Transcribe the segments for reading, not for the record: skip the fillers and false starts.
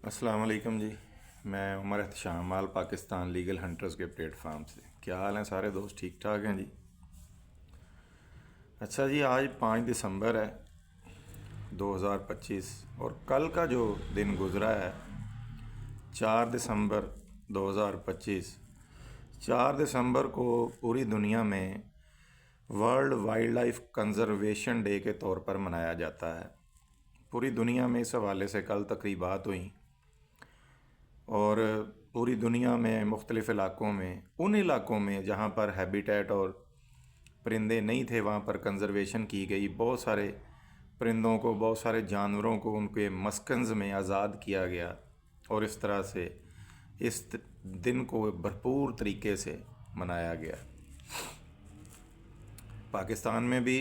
السلام علیکم جی. میں عمر احتشام مال پاکستان لیگل ہنٹرز کے پلیٹ فارم سے. کیا حال ہیں سارے دوست؟ ٹھیک ٹھاک ہیں جی؟ اچھا جی، آج 5 دسمبر ہے 2025 اور کل کا جو دن گزرا ہے 4 دسمبر 2025. 4 دسمبر کو پوری دنیا میں world wildlife conservation day کے طور پر منایا جاتا ہے. پوری دنیا میں اس حوالے سے کل تقریبات ہوئیں اور پوری دنیا میں مختلف علاقوں میں، ان علاقوں میں جہاں پر ہیبیٹیٹ اور پرندے نہیں تھے، وہاں پر کنزرویشن کی گئی. بہت سارے پرندوں کو، بہت سارے جانوروں کو ان کے مسکنز میں آزاد کیا گیا اور اس طرح سے اس دن کو بھرپور طریقے سے منایا گیا. پاکستان میں بھی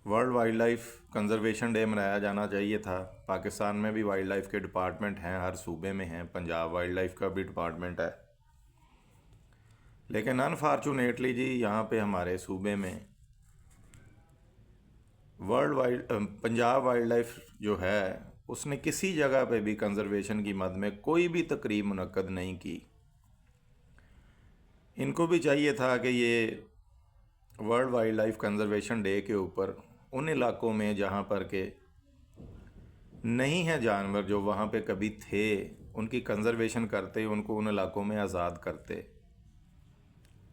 world wildlife conservation day منایا جانا چاہیے تھا. پاکستان میں بھی وائلڈ لائف کے ڈپارٹمنٹ ہیں، ہر صوبے میں ہیں. پنجاب وائلڈ لائف کا بھی ڈپارٹمنٹ ہے، لیکن انفارچونیٹلی جی یہاں پہ ہمارے صوبے میں پنجاب وائلڈ لائف جو ہے اس نے کسی جگہ پہ بھی کنزرویشن کی مد میں کوئی بھی تقریب منعقد نہیں کی. ان کو بھی چاہیے تھا کہ یہ world wildlife conservation day کے اوپر ان علاقوں میں جہاں پر کہ نہیں ہیں جانور جو وہاں پہ کبھی تھے، ان کی کنزرویشن کرتے، ان کو ان علاقوں میں آزاد کرتے.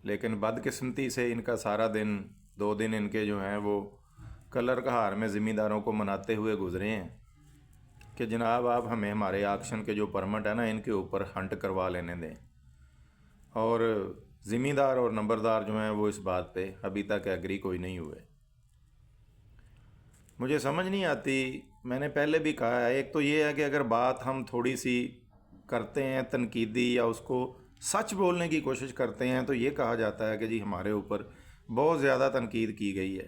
لیکن بدقسمتی سے ان کا سارا دن، 2 دن ان کے جو ہیں وہ کلر کہار میں ذمہ داروں کو مناتے ہوئے گزرے ہیں کہ جناب آپ ہمیں ہمارے آکشن کے جو پرمٹ ہے نا ان کے اوپر ہنٹ کروا لینے دیں. اور ذمہ دار اور نمبردار جو ہیں وہ اس بات پہ ابھی تک ایگری کوئی نہیں ہوئے. مجھے سمجھ نہیں آتی، میں نے پہلے بھی کہا ہے، ایک تو یہ ہے کہ اگر بات ہم تھوڑی سی کرتے ہیں تنقیدی یا اس کو سچ بولنے کی کوشش کرتے ہیں تو یہ کہا جاتا ہے کہ جی ہمارے اوپر بہت زیادہ تنقید کی گئی ہے.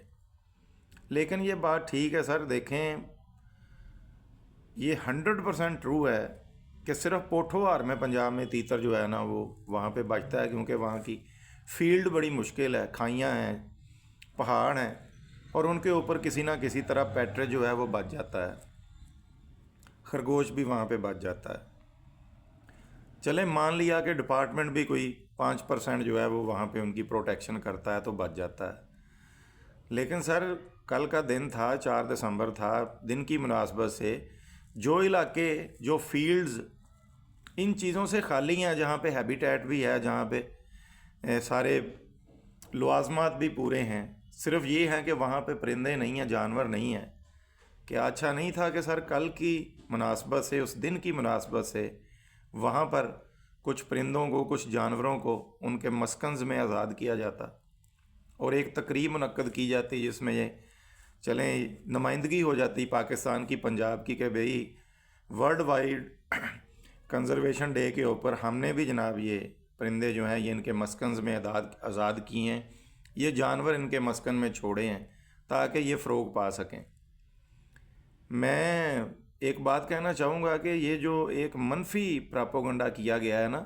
لیکن یہ بات ٹھیک ہے سر، دیکھیں یہ 100% ٹرو ہے کہ صرف پوٹھوہار میں پنجاب میں تیتر جو ہے نا وہ وہاں پہ بچتا ہے، کیونکہ وہاں کی فیلڈ بڑی مشکل ہے، کھائیاں ہیں، پہاڑ ہیں، اور ان کے اوپر کسی نہ کسی طرح پیٹرے جو ہے وہ بچ جاتا ہے. خرگوش بھی وہاں پہ بچ جاتا ہے. چلیں مان لیا کہ ڈپارٹمنٹ بھی کوئی 5% جو ہے وہ وہاں پہ ان کی پروٹیکشن کرتا ہے تو بچ جاتا ہے. لیکن سر کل کا دن تھا، 4 دسمبر تھا، دن کی مناسبت سے جو علاقے، جو فیلڈز ان چیزوں سے خالی ہیں، جہاں پہ ہیبیٹیٹ بھی ہے، جہاں پہ سارے لوازمات بھی پورے ہیں، صرف یہ ہے کہ وہاں پہ پرندے نہیں ہیں، جانور نہیں ہیں. کیا اچھا نہیں تھا کہ سر کل کی مناسبت سے، اس دن کی مناسبت سے وہاں پر کچھ پرندوں کو، کچھ جانوروں کو ان کے مسکنز میں آزاد کیا جاتا اور ایک تقریب منعقد کی جاتی جس میں یہ چلیں نمائندگی ہو جاتی پاکستان کی، پنجاب کی، کہ بھئی ورلڈ وائڈ کنزرویشن ڈے کے اوپر ہم نے بھی جناب یہ پرندے جو ہیں یہ ان کے مسکنز میں آزاد کیے ہیں، یہ جانور ان کے مسکن میں چھوڑے ہیں تاکہ یہ فروغ پا سکیں. میں ایک بات کہنا چاہوں گا کہ یہ جو ایک منفی پراپوگنڈا کیا گیا ہے نا،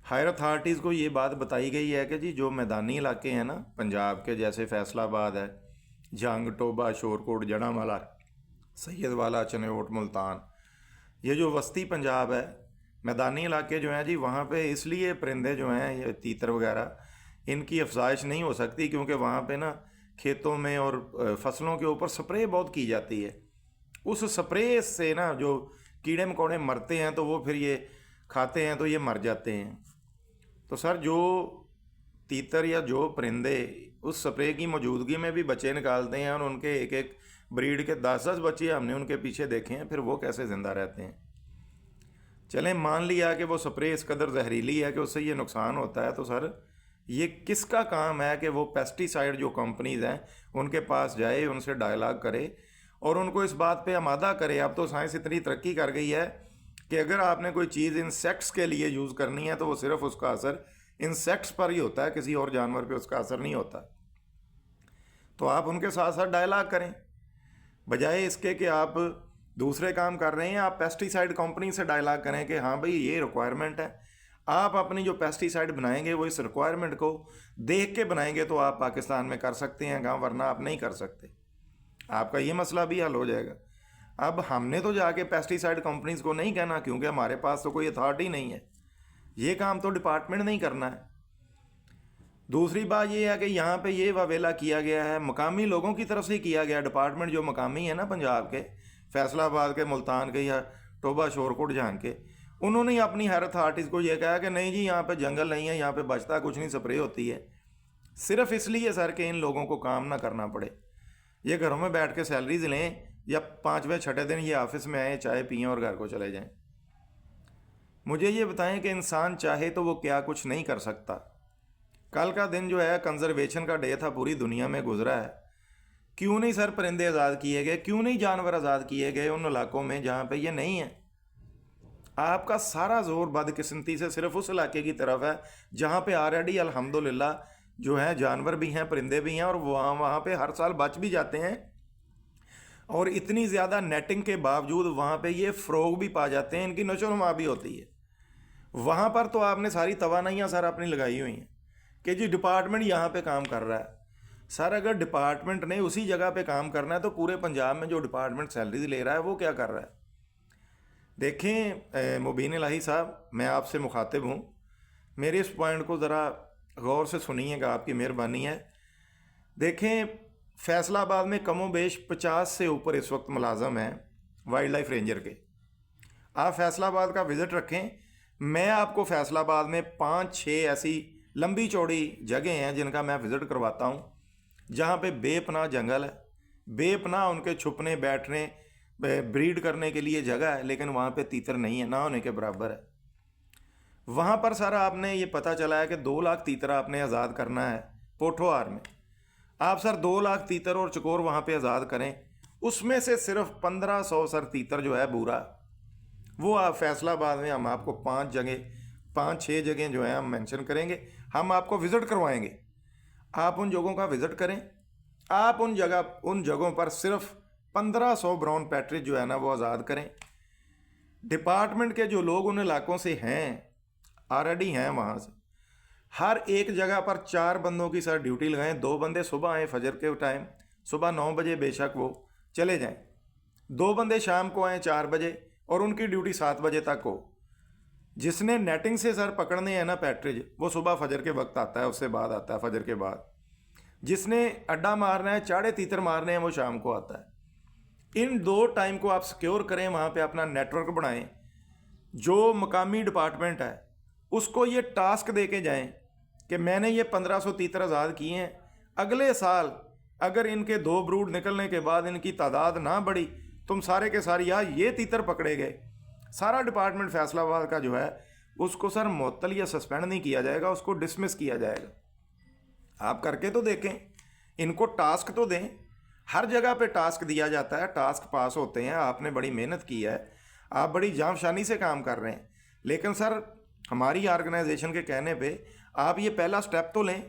ہائر اتھارٹیز کو یہ بات بتائی گئی ہے کہ جی جو میدانی علاقے ہیں نا پنجاب کے، جیسے فیصل آباد ہے، جھنگ، ٹوبہ، شورکوٹ، جڑامالہ، سید والا، چنیوٹ، ملتان، یہ جو وسطی پنجاب ہے، میدانی علاقے جو ہیں جی وہاں پہ اس لیے پرندے جو ہیں یہ تیتر وغیرہ ان کی افزائش نہیں ہو سکتی، کیونکہ وہاں پہ نا کھیتوں میں اور فصلوں کے اوپر سپرے بہت کی جاتی ہے. اس سپرے سے نا جو کیڑے مکوڑے مرتے ہیں تو وہ پھر یہ کھاتے ہیں تو یہ مر جاتے ہیں. تو سر جو تیتر یا جو پرندے اس سپرے کی موجودگی میں بھی بچے نکالتے ہیں اور ان کے ایک ایک بریڈ کے 10 بچے ہم نے ان کے پیچھے دیکھے ہیں، پھر وہ کیسے زندہ رہتے ہیں؟ چلیں مان لیا کہ وہ سپرے اس قدر زہریلی ہے کہ اس سے یہ نقصان ہوتا ہے، تو سر یہ کس کا کام ہے کہ وہ پیسٹی سائڈ جو کمپنیز ہیں ان کے پاس جائے، ان سے ڈائلاگ کرے اور ان کو اس بات پہ آمادہ کرے. اب تو سائنس اتنی ترقی کر گئی ہے کہ اگر آپ نے کوئی چیز انسیکٹس کے لیے یوز کرنی ہے تو وہ صرف اس کا اثر انسیکٹس پر ہی ہوتا ہے، کسی اور جانور پہ اس کا اثر نہیں ہوتا. تو آپ ان کے ساتھ ساتھ ڈائلاگ کریں، بجائے اس کے کہ آپ دوسرے کام کر رہے ہیں. آپ پیسٹی سائڈ کمپنی سے ڈائلاگ کریں کہ ہاں بھئی یہ ریکوائرمنٹ ہے، آپ اپنی جو پیسٹی سائڈ بنائیں گے وہ اس ریکوائرمنٹ کو دیکھ کے بنائیں گے تو آپ پاکستان میں کر سکتے ہیں کام، ورنہ آپ نہیں کر سکتے. آپ کا یہ مسئلہ بھی حل ہو جائے گا. اب ہم نے تو جا کے پیسٹیسائڈ کمپنیز کو نہیں کہنا، کیونکہ ہمارے پاس تو کوئی اتھارٹی نہیں ہے، یہ کام تو ڈپارٹمنٹ نہیں کرنا ہے۔ دوسری بات یہ ہے کہ یہاں پہ یہ واویلا کیا گیا ہے، مقامی لوگوں کی طرف سے کیا گیا، ڈپارٹمنٹ جو مقامی ہے نا پنجاب کے، فیصل آباد کے، ملتان کے یا ٹوبہ شورکوٹ جہاں کے، انہوں نے اپنی ہر اتھارٹیز کو یہ کہا کہ نہیں جی یہاں پہ جنگل نہیں ہے، یہاں پہ بچتا کچھ نہیں، سپرے ہوتی ہے، صرف اس لیے سر کہ ان لوگوں کو کام نہ کرنا پڑے، یہ گھروں میں بیٹھ کے سیلریز لیں یا 5ویں 6 دن یہ آفس میں آئیں، چائے پئیں اور گھر کو چلے جائیں۔ مجھے یہ بتائیں کہ انسان چاہے تو وہ کیا کچھ نہیں کر سکتا۔ کل کا دن جو ہے کنزرویشن کا ڈے تھا، پوری دنیا میں گزرا ہے، کیوں نہیں سر پرندے آزاد کیے گئے، کیوں نہیں جانور آزاد کیے گئے ان علاقوں میں جہاں پہ یہ نہیں ہے؟ آپ کا سارا زور بدقسمتی سے صرف اس علاقے کی طرف ہے جہاں پہ آلریڈی الحمدللہ جو ہے جانور بھی ہیں، پرندے بھی ہیں، اور وہاں پہ ہر سال بچ بھی جاتے ہیں، اور اتنی زیادہ نیٹنگ کے باوجود وہاں پہ یہ فروغ بھی پا جاتے ہیں، ان کی نشو و نما بھی ہوتی ہے۔ وہاں پر تو آپ نے ساری توانائیاں سر اپنی لگائی ہوئی ہیں کہ جی ڈپارٹمنٹ یہاں پہ کام کر رہا ہے۔ سر اگر ڈپارٹمنٹ نے اسی جگہ پہ کام کرنا ہے تو پورے پنجاب میں جو ڈپارٹمنٹ سیلریز لے رہا ہے وہ کیا کر رہا ہے؟ دیکھیں مبین الہی صاحب، میں آپ سے مخاطب ہوں، میرے اس پوائنٹ کو ذرا غور سے سنیے گا، آپ کی مہربانی ہے۔ دیکھیں فیصل آباد میں کم و بیش 50 سے اوپر اس وقت ملازم ہیں وائلڈ لائف رینجر کے۔ آپ فیصل آباد کا وزٹ رکھیں، میں آپ کو فیصل آباد میں 5-6 ایسی لمبی چوڑی جگہیں ہیں جن کا میں وزٹ کرواتا ہوں، جہاں پہ بے پناہ جنگل ہے، بے پناہ ان کے چھپنے بیٹھنے بریڈ کرنے کے لیے جگہ ہے، لیکن وہاں پہ تیتر نہیں ہے، نہ ہونے کے برابر ہے۔ وہاں پر سر آپ نے یہ پتہ چلا ہے کہ 2 لاکھ تیتر آپ نے آزاد کرنا ہے پوٹھوہار میں۔ آپ سر 2 لاکھ تیتر اور چکور وہاں پہ آزاد کریں، اس میں سے صرف 1500 سر تیتر جو ہے بورا، وہ آپ فیصل آباد میں ہم آپ کو 5-6 جگہیں جو ہیں ہم مینشن کریں گے، ہم آپ کو وزٹ کروائیں گے، آپ ان جگہوں کا وزٹ کریں، آپ ان جگہوں پر صرف 1500 براؤن پیٹرج جو ہے نا وہ آزاد کریں۔ ڈپارٹمنٹ کے جو لوگ ان علاقوں سے ہیں، آلریڈی ہیں وہاں سے، ہر ایک جگہ پر 4 بندوں کی سر ڈیوٹی لگائیں، 2 بندے صبح آئیں فجر کے ٹائم، صبح 9 بجے بے شک وہ چلے جائیں، 2 بندے شام کو آئیں 4 بجے اور ان کی ڈیوٹی 7 بجے تک ہو۔ جس نے نیٹنگ سے سر پکڑنے ہیں نا پیٹرج، وہ صبح فجر کے وقت آتا ہے، اس سے بعد آتا ہے فجر کے بعد۔ جس نے اڈا مارنا ہے، چاڑے تیتر مارنے ہیں، وہ شام کو آتا ہے۔ ان 2 ٹائم کو آپ سیکیور کریں، وہاں پہ اپنا نیٹ ورک بنائیں۔ جو مقامی ڈپارٹمنٹ ہے اس کو یہ ٹاسک دے کے جائیں کہ میں نے یہ 1500 تیتر آزاد کیے ہیں، اگلے سال اگر ان کے 2 بروڈ نکلنے کے بعد ان کی تعداد نہ بڑھی، تم سارے کے سارے یہ تیتر پکڑے گئے۔ سارا ڈپارٹمنٹ فیصل آباد کا جو ہے اس کو سر معطل یا سسپینڈ نہیں کیا جائے گا، اس کو ڈسمس کیا جائے گا۔ آپ کر کے تو دیکھیں، ان کو ٹاسک تو دیں، ہر جگہ پہ ٹاسک دیا جاتا ہے، ٹاسک پاس ہوتے ہیں، آپ نے بڑی محنت کی ہے، آپ بڑی جانفشانی سے کام کر رہے ہیں، لیکن سر ہماری آرگنائزیشن کے کہنے پہ آپ یہ پہلا سٹیپ تو لیں۔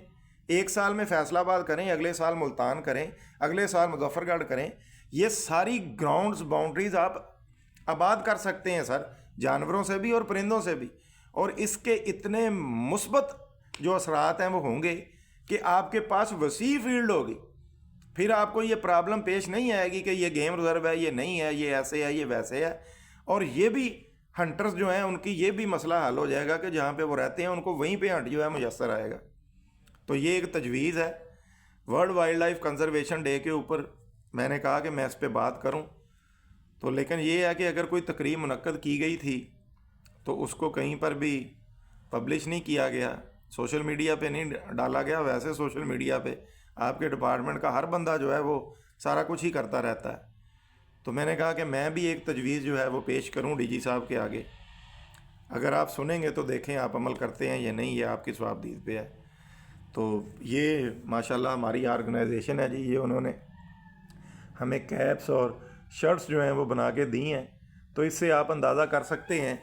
1 سال میں فیصل آباد کریں، اگلے سال ملتان کریں، اگلے سال مظفر گڑھ کریں، یہ ساری گراؤنڈز باؤنڈریز آپ آباد کر سکتے ہیں سر، جانوروں سے بھی اور پرندوں سے بھی، اور اس کے اتنے مثبت جو اثرات ہیں وہ ہوں گے کہ آپ کے پاس وسیع فیلڈ ہوگی، پھر آپ کو یہ پرابلم پیش نہیں آئے گی کہ یہ گیم ریزرو ہے، یہ نہیں ہے، یہ ایسے ہے، یہ ویسے ہے، اور یہ بھی ہنٹرز جو ہیں ان کی یہ بھی مسئلہ حل ہو جائے گا کہ جہاں پہ وہ رہتے ہیں ان کو وہیں پہ ہنٹ جو ہے میسر آئے گا۔ تو یہ ایک تجویز ہے۔ World wildlife conservation day کے اوپر میں نے کہا کہ میں اس پہ بات کروں، تو لیکن یہ ہے کہ اگر کوئی تقریب منعقد کی گئی تھی تو اس کو کہیں پر بھی پبلش نہیں کیا گیا، سوشل میڈیا پہ نہیں ڈالا گیا۔ ویسے سوشل میڈیا پہ آپ کے ڈپارٹمنٹ کا ہر بندہ جو ہے وہ سارا کچھ ہی کرتا رہتا ہے، تو میں نے کہا کہ میں بھی ایک تجویز جو ہے وہ پیش کروں ڈی جی صاحب کے آگے، اگر آپ سنیں گے تو دیکھیں آپ عمل کرتے ہیں یا نہیں، یہ آپ کی ثوابدید پہ ہے۔ تو یہ ماشاءاللہ ہماری آرگنائزیشن ہے جی، یہ انہوں نے ہمیں کیپس اور شرٹس جو ہیں وہ بنا کے دی ہیں، تو اس سے آپ اندازہ کر سکتے ہیں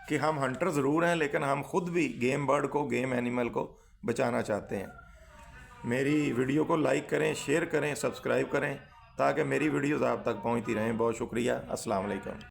کہ ہم ہنٹر ضرور ہیں لیکن ہم خود بھی گیم برڈ کو، گیم اینیمل کو بچانا چاہتے ہیں۔ میری ویڈیو کو لائک کریں، شیئر کریں، سبسکرائب کریں تاکہ میری ویڈیوز آپ تک پہنچتی رہیں۔ بہت شکریہ، السلام علیکم۔